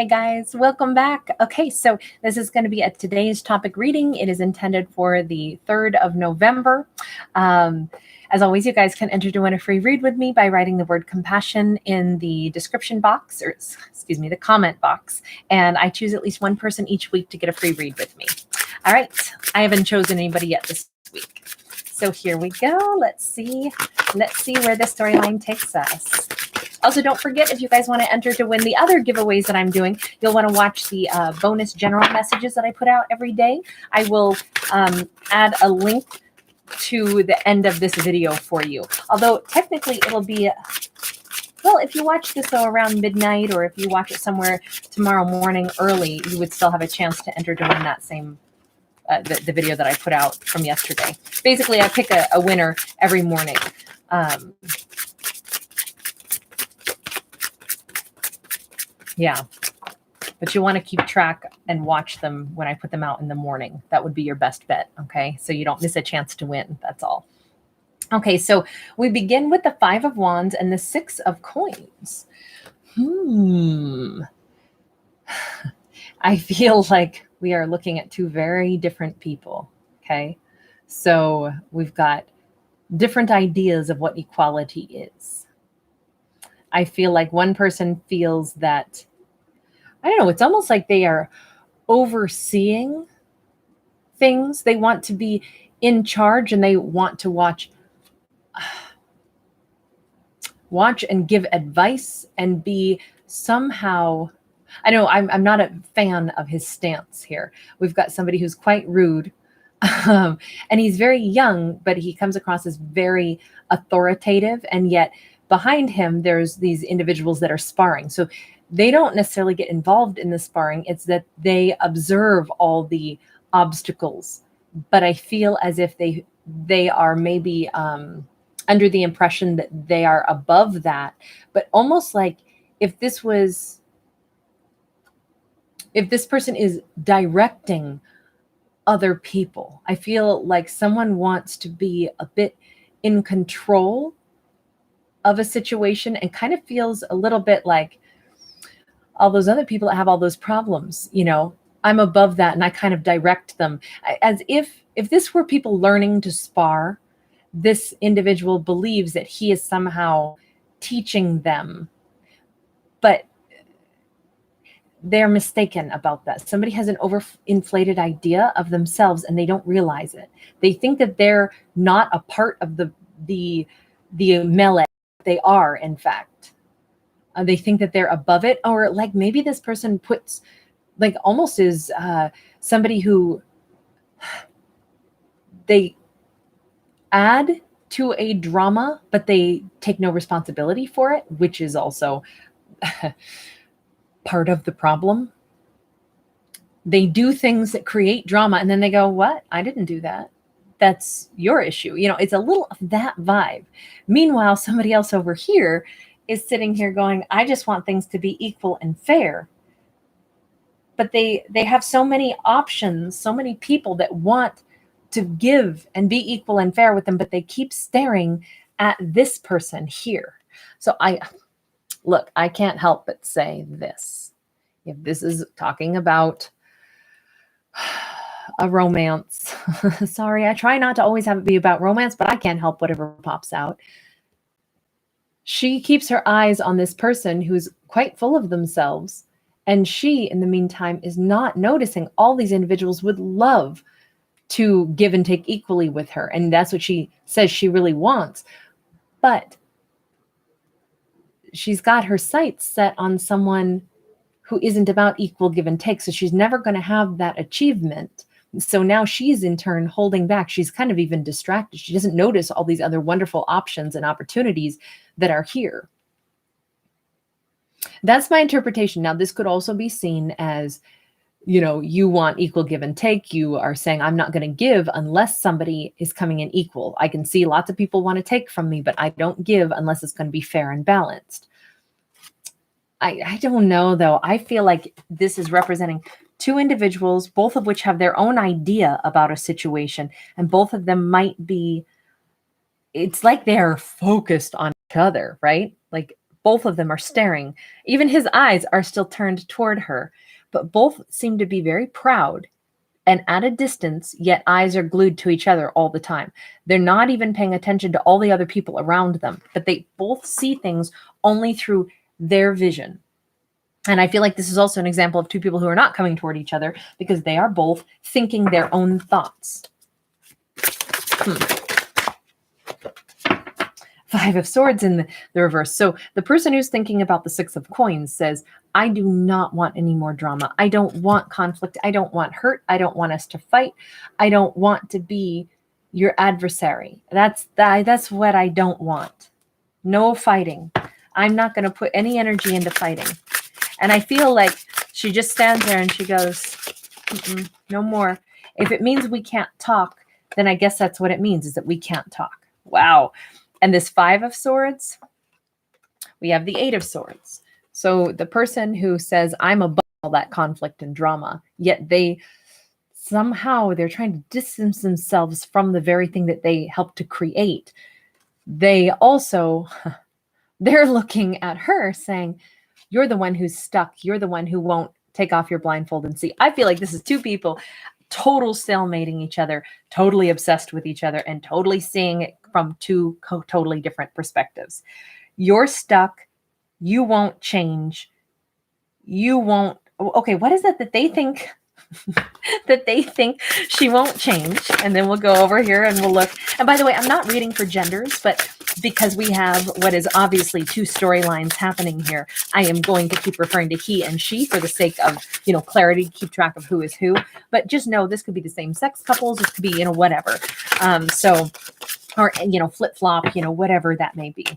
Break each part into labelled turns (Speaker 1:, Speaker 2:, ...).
Speaker 1: Hey guys, welcome back. Okay, so this is going to be a today's topic reading. It is intended for the 3rd of November. As always, you guys can enter to win a free read with me by writing the word compassion in the description box, or excuse me, the comment box. And I choose at least one person each week to get a free read with me. All right, I haven't chosen anybody yet this week. So here we go. Let's see where the storyline takes us. Also, don't forget, if you guys want to enter to win the other giveaways that I'm doing, you'll want to watch the bonus general messages that I put out every day. I will add a link to the end of this video for you. Although technically it'll be, well, if you watch this around midnight, or if you watch it somewhere tomorrow morning early, you would still have a chance to enter to win that same the video that I put out from yesterday. Basically, I pick a winner every morning. Yeah, but you want to keep track and watch them when I put them out in the morning. That would be your best bet, okay? So you don't miss a chance to win, that's all. Okay, so we begin with the 5 of Wands and the 6 of Coins. I feel like we are looking at two very different people, okay? So we've got different ideas of what equality is. I feel like one person feels that, I don't know, it's almost like they are overseeing things. They want to be in charge, and they want to watch and give advice and be somehow, I know I'm not a fan of his stance here. We've got somebody who's quite rude, and he's very young, but he comes across as very authoritative, and yet behind him, there's these individuals that are sparring. So they don't necessarily get involved in the sparring. It's that they observe all the obstacles. But I feel as if they are maybe under the impression that they are above that. But almost like if this person is directing other people, I feel like someone wants to be a bit in control of a situation, and kind of feels a little bit like all those other people that have all those problems, you know, I'm above that and I kind of direct them. As if this were people learning to spar, this individual believes that he is somehow teaching them, but they're mistaken about that. Somebody has an overinflated idea of themselves and they don't realize it. They think that they're not a part of the melee. They are, in fact. They think that they're above it, or like maybe this person puts, like, almost is somebody who they add to a drama, but they take no responsibility for it, which is also part of the problem. They do things that create drama, and then they go, what? I didn't do that. That's your issue. You know, it's a little of that vibe. Meanwhile, somebody else over here is sitting here going, I just want things to be equal and fair. But they have so many options, so many people that want to give and be equal and fair with them, but they keep staring at this person here. So I can't help but say this. If this is talking about a romance, sorry, I try not to always have it be about romance, but I can't help whatever pops out. She keeps her eyes on this person who's quite full of themselves, and she, in the meantime, is not noticing all these individuals would love to give and take equally with her, and that's what she says she really wants. But she's got her sights set on someone who isn't about equal give and take, so she's never going to have that achievement. So now she's in turn holding back. She's kind of even distracted. She doesn't notice all these other wonderful options and opportunities that are here. That's my interpretation. Now, this could also be seen as, you know, you want equal give and take. You are saying, I'm not going to give unless somebody is coming in equal. I can see lots of people want to take from me, but I don't give unless it's going to be fair and balanced. I don't know, though. I feel like this is representing two individuals, both of which have their own idea about a situation, and both of them might be, it's like they're focused on each other, right? Like Both of them are staring. Even his eyes are still turned toward her, but both seem to be very proud and at a distance, yet eyes are glued to each other all the time. They're not even paying attention to all the other people around them, but they both see things only through their vision. And I feel like this is also an example of two people who are not coming toward each other because they are both thinking their own thoughts. Five of Swords in the reverse. So the person who's thinking about the Six of Coins says, I do not want any more drama. I don't want conflict. I don't want hurt. I don't want us to fight. I don't want to be your adversary. That's what I don't want. No fighting. I'm not going to put any energy into fighting. And I feel like she just stands there and she goes, no more. If it means we can't talk, then I guess that's what it means, is that we can't talk. Wow. And this Five of Swords, we have the Eight of Swords. So the person who says, I'm above all that conflict and drama, yet they're trying to distance themselves from the very thing that they helped to create. They're looking at her saying, you're the one who's stuck. You're the one who won't take off your blindfold and see. I feel like this is two people total stalemating each other, totally obsessed with each other, and totally seeing it from two totally different perspectives. You're stuck. You won't change. You won't. Okay, what is it that they think? That they think she won't change? And then we'll go over here and we'll look. And by the way, I'm not reading for genders, but because we have what is obviously two storylines happening here, I am going to keep referring to he and she for the sake of, clarity, keep track of who is who. But just know this could be the same sex couples. This could be, whatever. Or flip-flop, whatever that may be.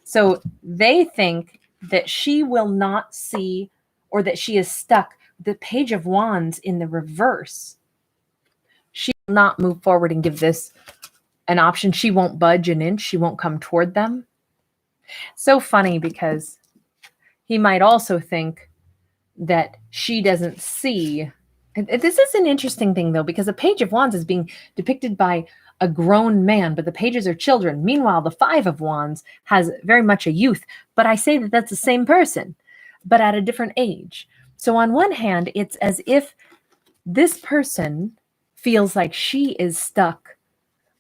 Speaker 1: So they think that she will not see, or that she is stuck. The Page of Wands in the reverse. She will not move forward and give this an option. She won't budge an inch. She won't come toward them. So funny, because he might also think that she doesn't see. This is an interesting thing, though, because the Page of Wands is being depicted by a grown man, but the pages are children. Meanwhile, the Five of Wands has very much a youth. But I say that that's the same person, but at a different age. So on one hand, it's as if this person feels like she is stuck,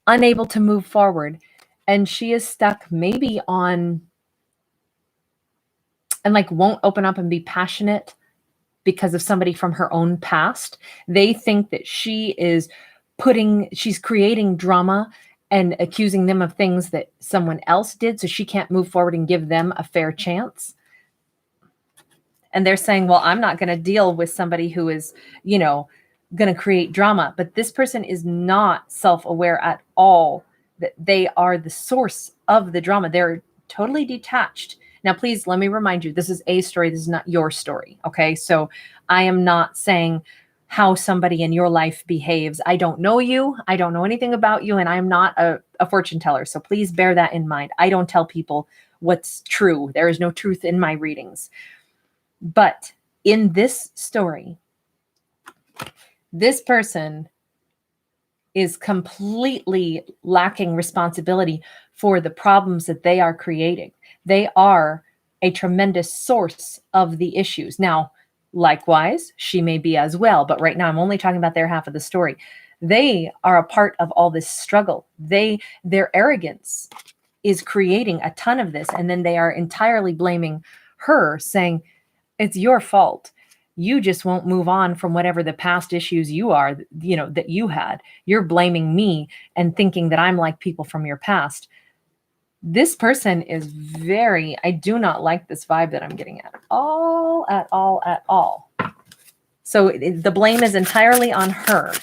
Speaker 1: unable to move forward, and she is stuck maybe on, and like won't open up and be passionate because of somebody from her own past. They think that she's creating drama and accusing them of things that someone else did, so she can't move forward and give them a fair chance. And they're saying, well, I'm not going to deal with somebody who is, going to create drama. But this person is not self-aware at all that they are the source of the drama. They're totally detached. Now, please let me remind you, this is a story. This is not your story. Okay. So I am not saying how somebody in your life behaves. I don't know you. I don't know anything about you. And I'm not a fortune teller. So please bear that in mind. I don't tell people what's true. There is no truth in my readings. But in this story, this person is completely lacking responsibility for the problems that they are creating. They are a tremendous source of the issues. Now, likewise, she may be as well, but right now I'm only talking about their half of the story. They are a part of all this struggle. Their arrogance is creating a ton of this, and then they are entirely blaming her, saying, it's your fault. You just won't move on from whatever the past issues that you had. You're blaming me and thinking that I'm like people from your past. This person is I do not like this vibe that I'm getting at all. So the blame is entirely on her,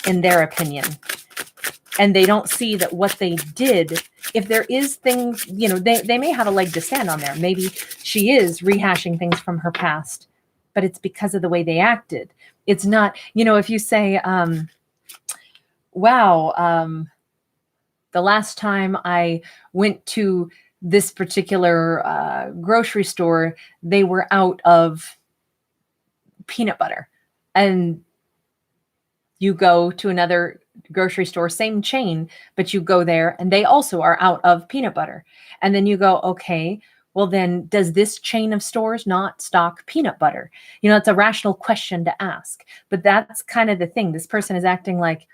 Speaker 1: in their opinion. And they don't see that what they did, if there is things, they may have a leg to stand on there. Maybe she is rehashing things from her past, but it's because of the way they acted. It's not, if you say, wow, the last time I went to this particular grocery store, they were out of peanut butter. And you go to another grocery store, same chain, but you go there and they also are out of peanut butter. And then you go, okay, Well, then does this chain of stores not stock peanut butter? You know, it's a rational question to ask. But that's kind of the thing. This person is acting like,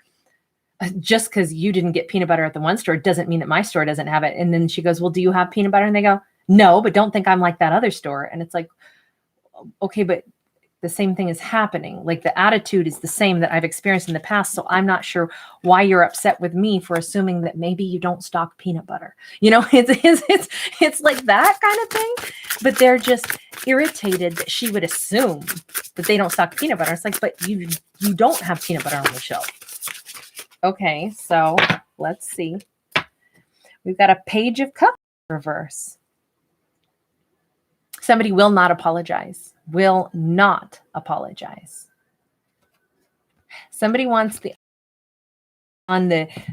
Speaker 1: just because you didn't get peanut butter at the one store doesn't mean that my store doesn't have it. And then she goes, well, do you have peanut butter? And they go, no, but don't think I'm like that other store. And it's like, okay, but the same thing is happening. Like the attitude is the same that I've experienced in the past. So I'm not sure why you're upset with me for assuming that maybe you don't stock peanut butter. You know, it's like that kind of thing. But they're just irritated that she would assume that they don't stock peanut butter. It's like, but you don't have peanut butter on the shelf. Okay, so let's see. We've got a Page of Cups reverse. Somebody will not apologize. Will not apologize. Somebody wants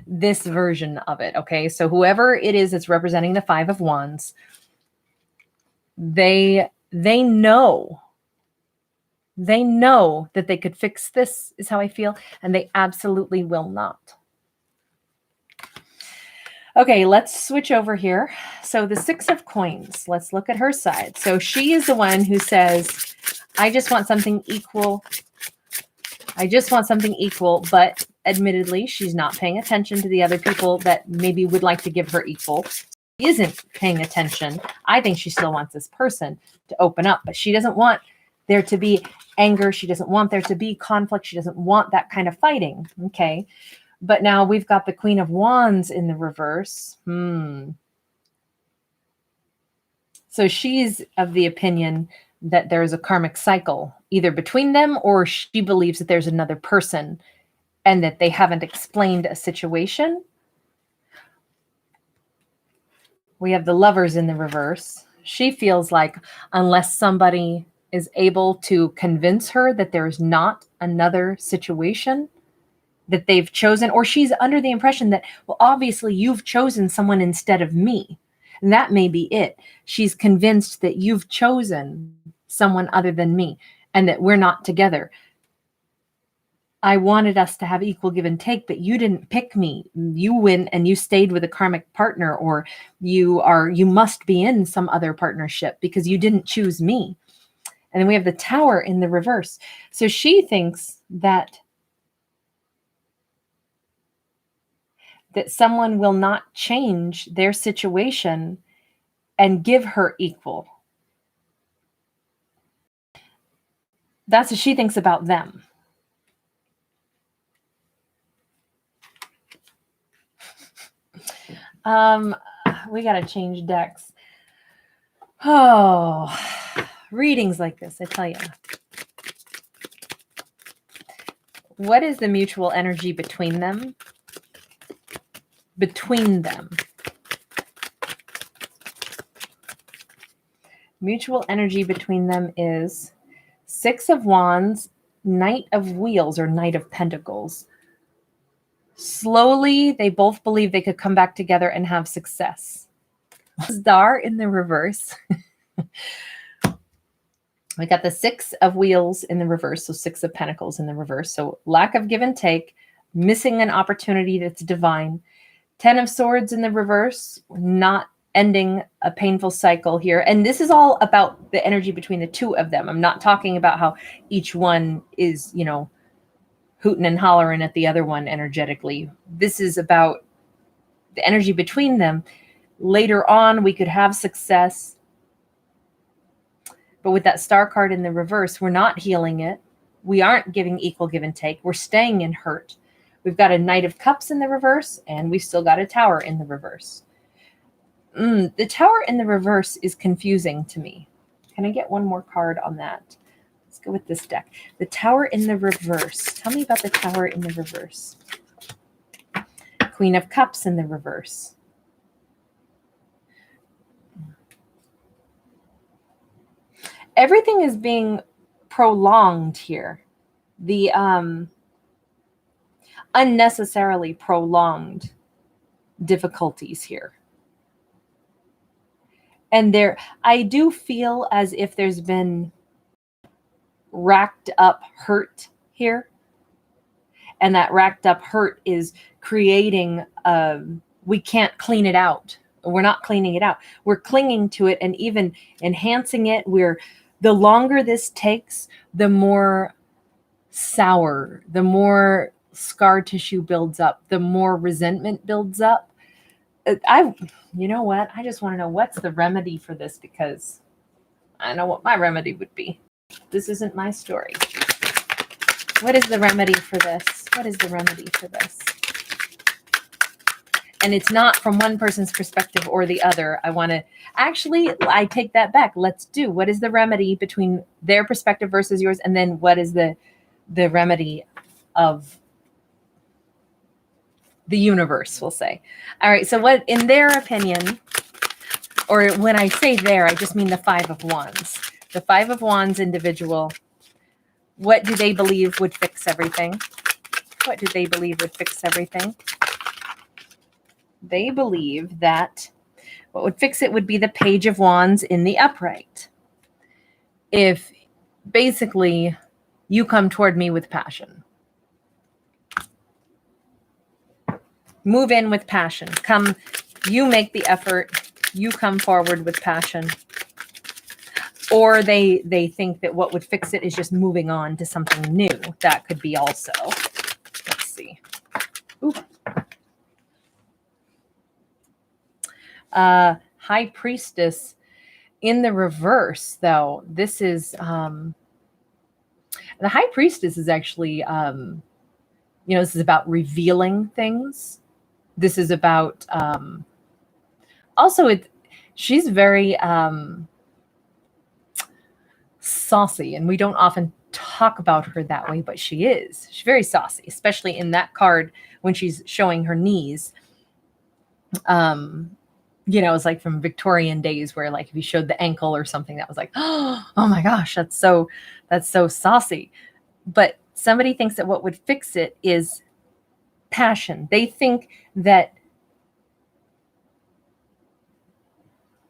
Speaker 1: this version of it. Okay, so whoever it is that's representing the Five of Wands, they know that they could fix this, is how I feel, and they absolutely will not. Okay, let's switch over here. So the Six of Coins, let's look at her side. So she is the one who says, I just want something equal. I just want something equal, but admittedly, she's not paying attention to the other people that maybe would like to give her equal. She isn't paying attention. I think she still wants this person to open up, but she doesn't want there to be anger. She doesn't want there to be conflict. She doesn't want that kind of fighting. Okay. But now we've got the Queen of Wands in the reverse. So she's of the opinion that there is a karmic cycle either between them, or she believes that there's another person and that they haven't explained a situation. We have the Lovers in the reverse. She feels like unless somebody is able to convince her that there's not another situation that they've chosen, or she's under the impression that, well, obviously you've chosen someone instead of me. And that may be it. She's convinced that you've chosen someone other than me and that we're not together. I wanted us to have equal give and take, but you didn't pick me. You went and you stayed with a karmic partner, or you must be in some other partnership because you didn't choose me. And then we have the Tower in the reverse. So she thinks that someone will not change their situation and give her equal. That's what she thinks about them. We got to change decks. Oh, readings like this, I tell you. What is the mutual energy between them? Between them. Mutual energy between them is Six of Wands, Knight of Wheels, or Knight of Pentacles. Slowly, they both believe they could come back together and have success. Star in the reverse. We got the Six of Wheels in the reverse, so Six of Pentacles in the reverse. So lack of give and take, missing an opportunity that's divine. Ten of Swords in the reverse, not ending a painful cycle here. And this is all about the energy between the two of them. I'm not talking about how each one is, you know, hooting and hollering at the other one energetically. This is about the energy between them. Later on, we could have success. But with that Star card in the reverse, we're not healing it. We aren't giving equal give and take. We're staying in hurt. We've got a Knight of Cups in the reverse, and we've still got a Tower in the reverse. The Tower in the reverse is confusing to me. Can I get one more card on that? Let's go with this deck. The Tower in the reverse. Tell me about the Tower in the reverse. Queen of Cups in the reverse. Everything is being prolonged here. The unnecessarily prolonged difficulties here. And I do feel as if there's been racked up hurt here. And that racked up hurt is creating, we can't clean it out. We're not cleaning it out. We're clinging to it and even enhancing it. The longer this takes, the more sour, the more scar tissue builds up, the more resentment builds up. You know what? I just want to know what's the remedy for this, because I know what my remedy would be. This isn't my story. What is the remedy for this? What is the remedy for this? And it's not from one person's perspective or the other. I take that back. Let's do, what is the remedy between their perspective versus yours? And then what is the remedy of the universe, we'll say. All right. So what, in their opinion, or when I say there, I just mean the Five of Wands. The Five of Wands individual, what do they believe would fix everything? What do they believe would fix everything? They believe that what would fix it would be the Page of Wands in the upright. If basically you come toward me with passion. Move in with passion. Come, you make the effort. You come forward with passion. Or they think that what would fix it is just moving on to something new. That could be also. Let's see. Ooh. High Priestess in the reverse, though. This is the High Priestess is actually this is about revealing things. This is about also she's very saucy, and we don't often talk about her that way, but she's very saucy, especially in that card when she's showing her knees. It's like from Victorian days where, like, if you showed the ankle or something, that was like, oh my gosh, that's so saucy. But somebody thinks that what would fix it is passion. They think that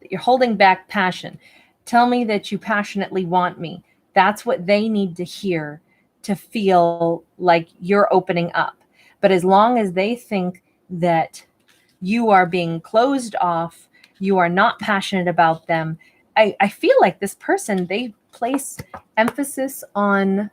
Speaker 1: you're holding back passion. Tell me that you passionately want me. That's what they need to hear to feel like you're opening up. But as long as they think that you are being closed off, you are not passionate about them, I feel like this person, they place emphasis on,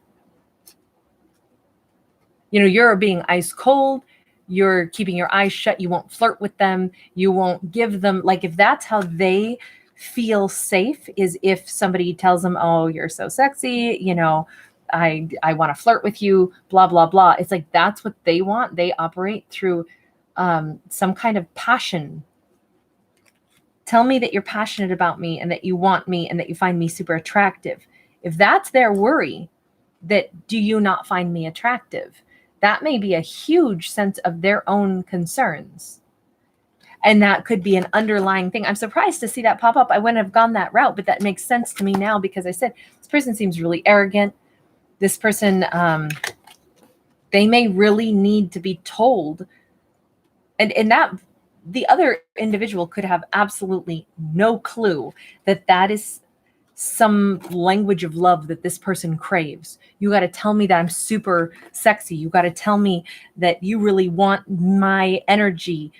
Speaker 1: you're being ice cold, you're keeping your eyes shut, you won't flirt with them, you won't give them, like, if that's how they feel safe, is if somebody tells them, oh, you're so sexy, I want to flirt with you, blah, blah, blah. It's like, that's what they want. They operate through some kind of passion. Tell me that you're passionate about me and that you want me and that you find me super attractive. If that's their worry, that do you not find me attractive? That may be a huge sense of their own concerns. And that could be an underlying thing. I'm surprised to see that pop up. I wouldn't have gone that route, but that makes sense to me now, because I said, this person seems really arrogant. This person, they may really need to be told. And that the other individual could have absolutely no clue that is some language of love that this person craves. You got to tell me that I'm super sexy. You got to tell me that you really want my energy,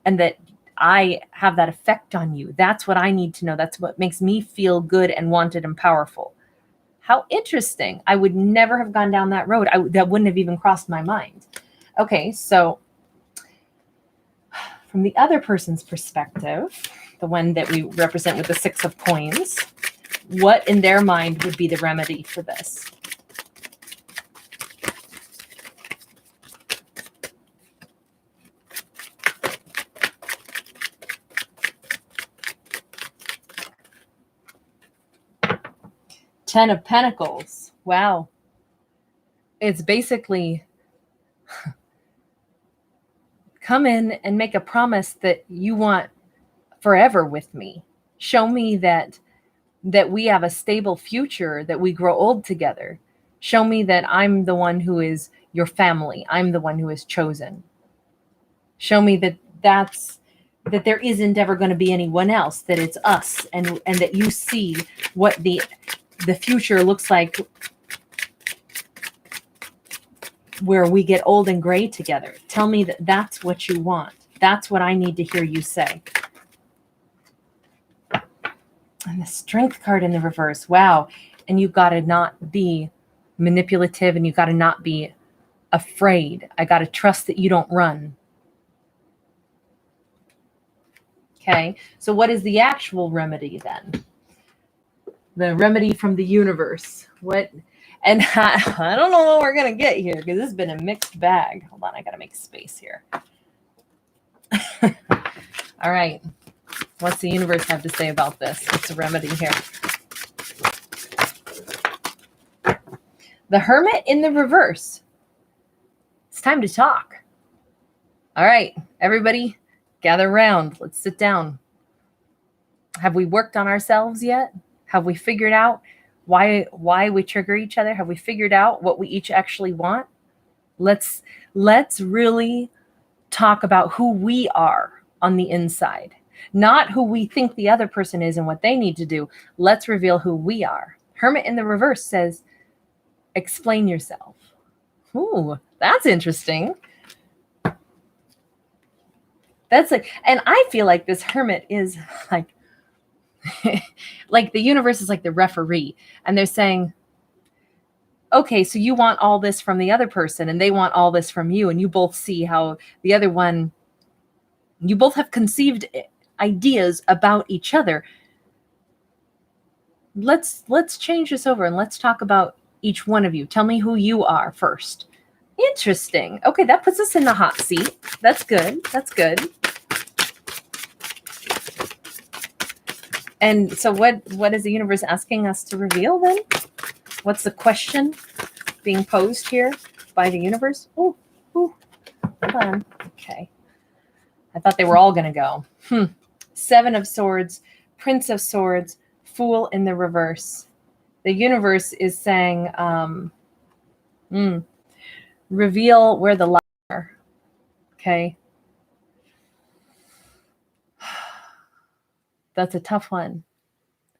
Speaker 1: and that I have that effect on you. That's what I need to know. That's what makes me feel good and wanted and powerful. How interesting. I would never have gone down that road. That wouldn't have even crossed my mind. Okay, so from the other person's perspective, the one that we represent with the Six of Coins, what in their mind would be the remedy for this? Ten of Pentacles. Wow. It's basically come in and make a promise that you want forever with me. Show me that we have a stable future, that we grow old together. Show me that I'm the one who is your family. I'm the one who is chosen. Show me that there isn't ever going to be anyone else, that it's us, and that you see what the future looks like, where we get old and gray together. Tell me that that's what you want. That's what I need to hear you say. And the Strength card in the reverse. Wow. And you got to not be manipulative, and you got to not be afraid. I got to trust that you don't run. Okay. So what is the actual remedy then? The remedy from the universe. What? And I don't know what we're going to get here, because this has been a mixed bag. Hold on. I got to make space here. All right. What's the universe have to say about this? What's the remedy here? The Hermit in the reverse. It's time to talk. All right, everybody, gather around. Let's sit down. Have we worked on ourselves yet? Have we figured out why we trigger each other? Have we figured out what we each actually want? Let's really talk about who we are on the inside, not who we think the other person is and what they need to do. Let's reveal who we are. Hermit in the reverse says, explain yourself. Ooh, that's interesting. That's like, and I feel like this Hermit is like, like the universe is like the referee, and they're saying, okay, so you want all this from the other person and they want all this from you, and you both see how the other one, you both have conceived ideas about each other. Let's change this over and let's talk about each one of you. Tell me who you are first. Interesting. Okay, that puts us in the hot seat. That's good. That's good. And so what is the universe asking us to reveal then? What's the question being posed here by the universe? Ooh, hold on. Okay. I thought they were all going to go. Seven of Swords, Prince of Swords, Fool in the reverse. The universe is saying, reveal where the lies are. Okay. That's a tough one.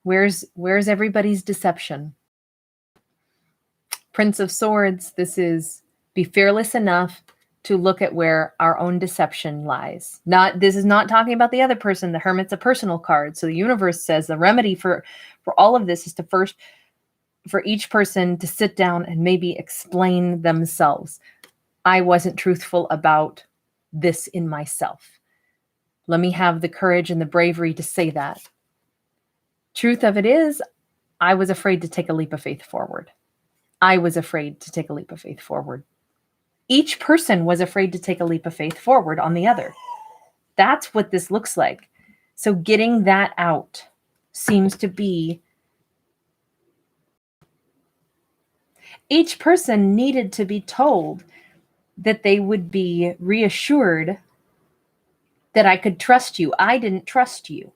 Speaker 1: Where's everybody's deception? Prince of Swords, this is be fearless enough to look at where our own deception lies. This is not talking about the other person. The Hermit's a personal card. So the universe says the remedy for all of this is to first, for each person to sit down and maybe explain themselves. I wasn't truthful about this in myself. Let me have the courage and the bravery to say that. Truth of it is, I was afraid to take a leap of faith forward. I was afraid to take a leap of faith forward. Each person was afraid to take a leap of faith forward on the other. That's what this looks like. So getting that out seems to be, each person needed to be told that they would be reassured that I could trust you. I didn't trust you.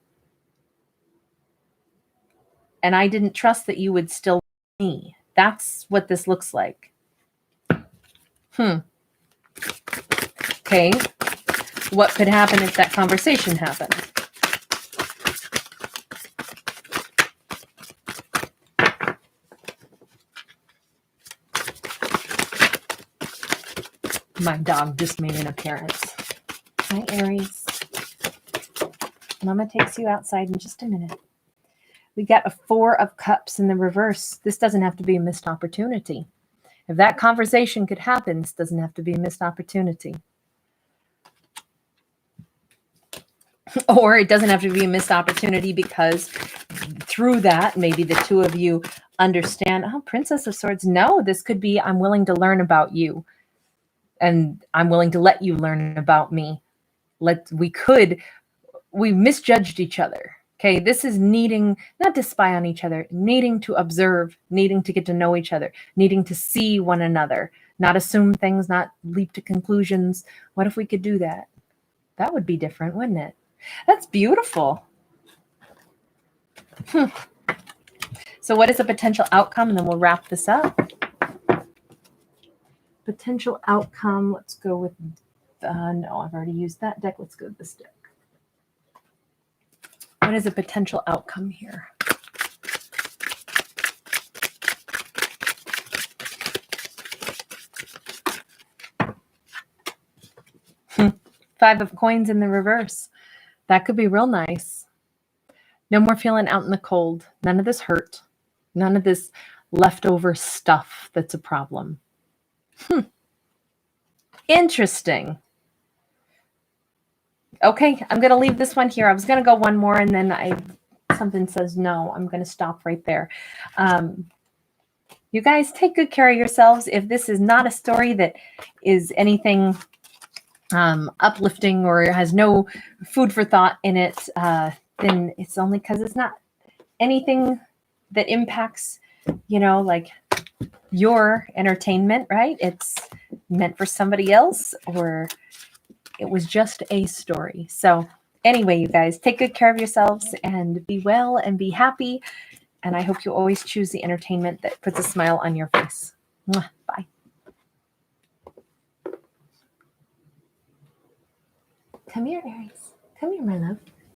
Speaker 1: And I didn't trust that you would still love me. That's what this looks like. Okay. What could happen if that conversation happened? My dog just made an appearance. Hi, Aries. Mama takes you outside in just a minute. We got a 4 of Cups in the reverse. This doesn't have to be a missed opportunity. If that conversation could happen, this doesn't have to be a missed opportunity. Or it doesn't have to be a missed opportunity because through that, maybe the two of you understand, oh, Princess of Swords. No, this could be, I'm willing to learn about you. And I'm willing to let you learn about me. We misjudged each other. Okay, this is needing, not to spy on each other, needing to observe, needing to get to know each other, needing to see one another, not assume things, not leap to conclusions. What if we could do that? That would be different, wouldn't it? That's beautiful. So what is a potential outcome? And then we'll wrap this up. Potential outcome. Let's go with, no, I've already used that deck. Let's go with this deck. What is a potential outcome here? Five of Coins in the reverse. That could be real nice. No more feeling out in the cold. None of this hurt. None of this leftover stuff that's a problem. Interesting. Okay, I'm going to leave this one here. I was going to go one more, and then something says no. I'm going to stop right there. You guys take good care of yourselves. If this is not a story that is anything uplifting or has no food for thought in it, then it's only because it's not anything that impacts, like your entertainment, right? It's meant for somebody else, or it was just a story. So anyway, you guys, take good care of yourselves and be well and be happy. And I hope you always choose the entertainment that puts a smile on your face. Mwah. Bye. Come here, Aries. Come here, my love.